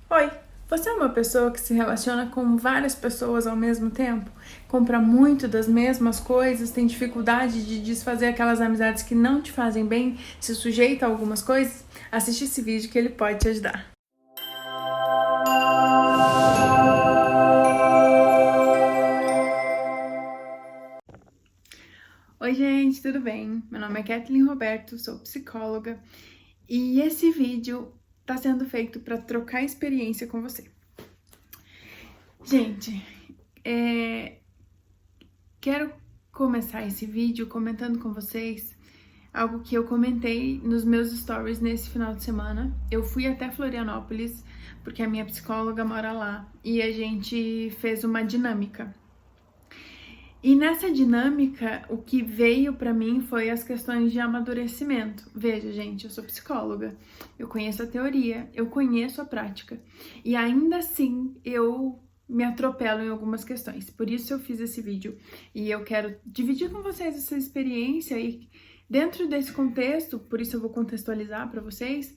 Oi, você é uma pessoa que se relaciona com várias pessoas ao mesmo tempo? Compra muito das mesmas coisas, tem dificuldade de desfazer aquelas amizades que não te fazem bem, se sujeita a algumas coisas? Assiste esse vídeo que ele pode te ajudar. Oi, gente, tudo bem? Meu nome é Kathleen Roberto, sou psicóloga e esse vídeo está sendo feito para trocar experiência com você. Gente, quero começar esse vídeo comentando com vocês algo que eu comentei nos meus stories nesse final de semana. Eu fui até Florianópolis, porque a minha psicóloga mora lá, e a gente fez uma dinâmica. E nessa dinâmica, o que veio pra mim foi as questões de amadurecimento. Veja, gente, eu sou psicóloga, eu conheço a teoria, eu conheço a prática, e ainda assim eu me atropelo em algumas questões. Por isso eu fiz esse vídeo e eu quero dividir com vocês essa experiência e dentro desse contexto, por isso eu vou contextualizar para vocês.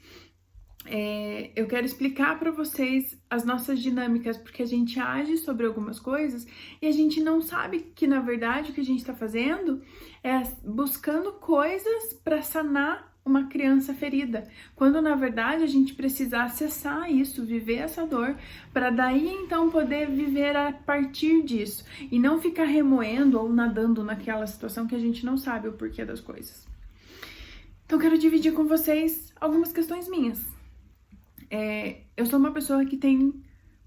Eu quero explicar para vocês as nossas dinâmicas, porque a gente age sobre algumas coisas e a gente não sabe que, na verdade, o que a gente está fazendo é buscando coisas para sanar uma criança ferida, quando, na verdade, a gente precisa acessar isso, viver essa dor, para daí, então, poder viver a partir disso e não ficar remoendo ou nadando naquela situação que a gente não sabe o porquê das coisas. Então, quero dividir com vocês algumas questões minhas. Eu sou uma pessoa que tem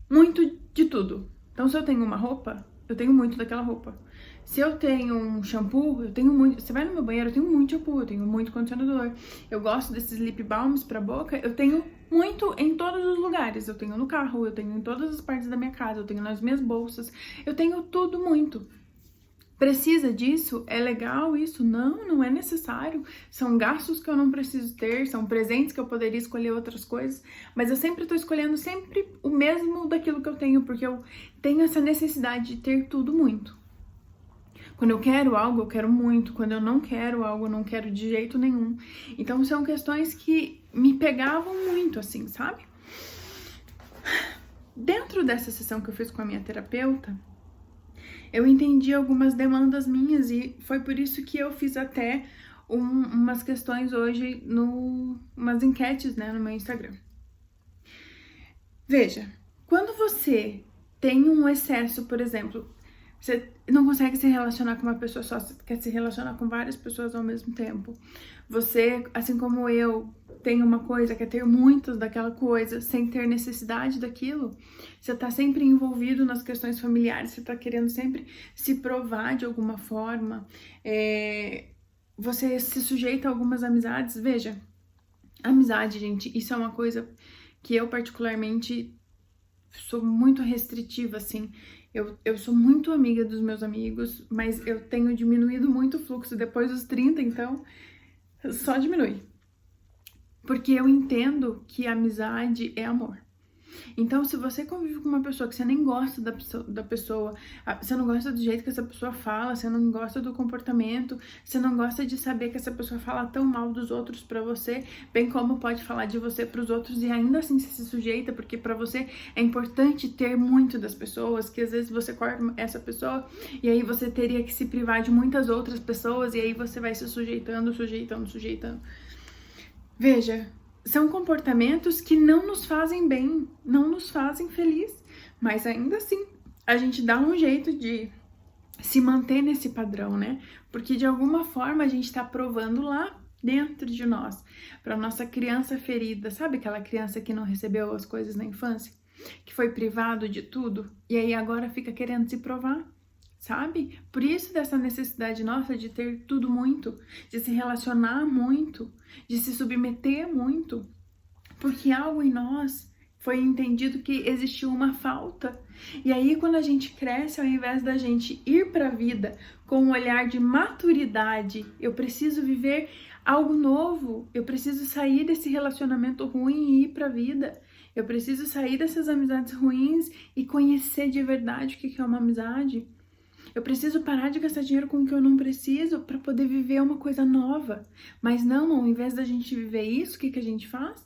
muito de tudo. Então, se eu tenho uma roupa, eu tenho muito daquela roupa. Se eu tenho um shampoo, eu tenho muito. Você vai no meu banheiro, eu tenho muito shampoo, eu tenho muito condicionador. Eu gosto desses lip balms pra boca, eu tenho muito em todos os lugares. Eu tenho no carro, eu tenho em todas as partes da minha casa, eu tenho nas minhas bolsas, eu tenho tudo muito. Precisa disso? É legal isso? Não, não é necessário. São gastos que eu não preciso ter, são presentes que eu poderia escolher outras coisas, mas eu sempre tô escolhendo sempre o mesmo daquilo que eu tenho, porque eu tenho essa necessidade de ter tudo muito. Quando eu quero algo, eu quero muito. Quando eu não quero algo, eu não quero de jeito nenhum. Então são questões que me pegavam muito, assim, sabe? Dentro dessa sessão que eu fiz com a minha terapeuta, eu entendi algumas demandas minhas e foi por isso que eu fiz até umas questões hoje, umas enquetes, né, no meu Instagram. Veja, quando você tem um excesso, por exemplo, você não consegue se relacionar com uma pessoa só, você quer se relacionar com várias pessoas ao mesmo tempo. Você, assim como eu, tem uma coisa, quer ter muitas daquela coisa, sem ter necessidade daquilo. Você tá sempre envolvido nas questões familiares, você tá querendo sempre se provar de alguma forma. Você se sujeita a algumas amizades. Veja, amizade, gente, isso é uma coisa que eu particularmente sou muito restritiva, assim. Eu sou muito amiga dos meus amigos, mas eu tenho diminuído muito o fluxo depois dos 30, então só diminui. Porque eu entendo que amizade é amor. Então, se você convive com uma pessoa que você nem gosta da pessoa, você não gosta do jeito que essa pessoa fala, você não gosta do comportamento, você não gosta de saber que essa pessoa fala tão mal dos outros pra você, bem como pode falar de você pros outros e ainda assim você se sujeita, porque pra você é importante ter muito das pessoas, que às vezes você corta essa pessoa e aí você teria que se privar de muitas outras pessoas e aí você vai se sujeitando. Veja, são comportamentos que não nos fazem bem, não nos fazem feliz, mas ainda assim a gente dá um jeito de se manter nesse padrão, né? Porque de alguma forma a gente tá provando lá dentro de nós, para nossa criança ferida, sabe aquela criança que não recebeu as coisas na infância, que foi privado de tudo e aí agora fica querendo se provar, sabe? Por isso dessa necessidade nossa de ter tudo muito, de se relacionar muito, de se submeter muito, porque algo em nós foi entendido que existiu uma falta. E aí quando a gente cresce, ao invés da gente ir para a vida com um olhar de maturidade, eu preciso viver algo novo, eu preciso sair desse relacionamento ruim e ir para a vida. Eu preciso sair dessas amizades ruins e conhecer de verdade o que é uma amizade. Eu preciso parar de gastar dinheiro com o que eu não preciso para poder viver uma coisa nova. Mas não, ao invés da gente viver isso, o que a gente faz?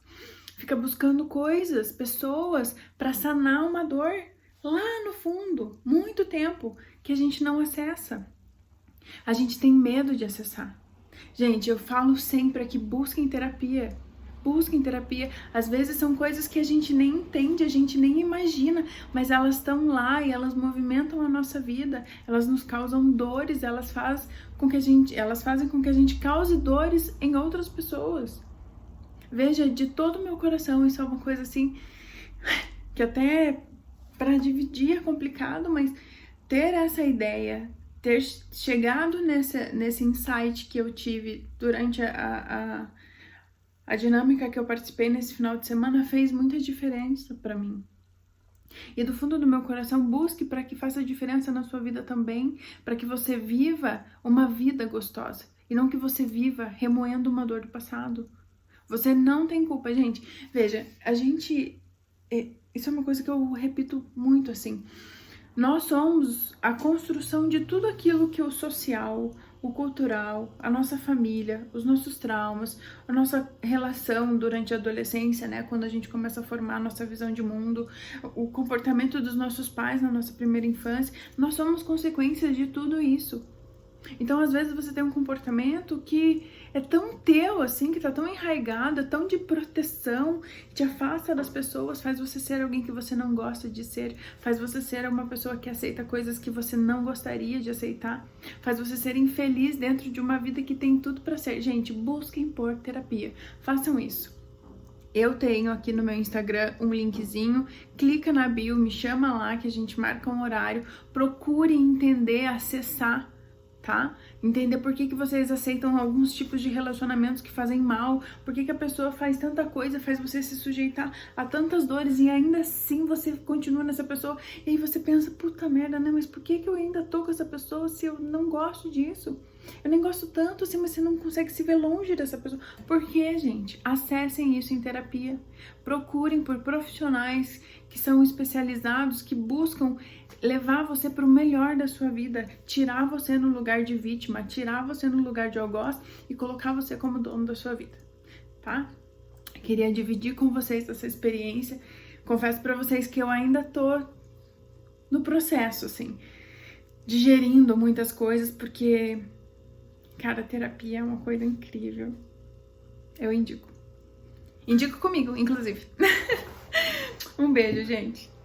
fica buscando coisas, pessoas para sanar uma dor lá no fundo, muito tempo, que a gente não acessa. A gente tem medo de acessar. Gente, eu falo sempre aqui, busquem terapia. Busquem terapia. Às vezes são coisas que a gente nem entende, a gente nem imagina, mas elas estão lá e elas movimentam a nossa vida, elas nos causam dores, elas fazem com que a gente cause dores em outras pessoas. Veja, de todo o meu coração, isso é uma coisa assim que até para dividir é complicado, mas ter essa ideia, ter chegado nesse insight que eu tive durante a dinâmica que eu participei nesse final de semana fez muita diferença para mim. E do fundo do meu coração, busque para que faça diferença na sua vida também, para que você viva uma vida gostosa e não que você viva remoendo uma dor do passado. Você não tem culpa, gente. Veja, isso é uma coisa que eu repito muito assim. Nós somos a construção de tudo aquilo que o social, o cultural, a nossa família, os nossos traumas, a nossa relação durante a adolescência, né, quando a gente começa a formar a nossa visão de mundo, o comportamento dos nossos pais na nossa primeira infância, nós somos consequências de tudo isso. Então, às vezes, você tem um comportamento que é tão teu, assim, que tá tão enraizado, tão de proteção, que te afasta das pessoas, faz você ser alguém que você não gosta de ser, faz você ser uma pessoa que aceita coisas que você não gostaria de aceitar, faz você ser infeliz dentro de uma vida que tem tudo pra ser. Gente, busquem por terapia, façam isso. Eu tenho aqui no meu Instagram um linkzinho, clica na bio, me chama lá que a gente marca um horário, procure entender, acessar, tá? Entender por que vocês aceitam alguns tipos de relacionamentos que fazem mal, por que a pessoa faz tanta coisa, faz você se sujeitar a tantas dores e ainda assim você continua nessa pessoa e aí você pensa, puta merda, né? Mas por que eu ainda tô com essa pessoa se eu não gosto disso? Eu nem gosto tanto assim, mas você não consegue se ver longe dessa pessoa. Por que, gente? Acessem isso em terapia. Procurem por profissionais que são especializados, que buscam levar você para o melhor da sua vida, tirar você no lugar de vítima, tirar você no lugar de algoz e colocar você como dono da sua vida, tá? Queria dividir com vocês essa experiência. Confesso para vocês que eu ainda tô no processo, assim, digerindo muitas coisas, porque, cara, terapia é uma coisa incrível. Eu indico. Indico comigo, inclusive. Um beijo, gente.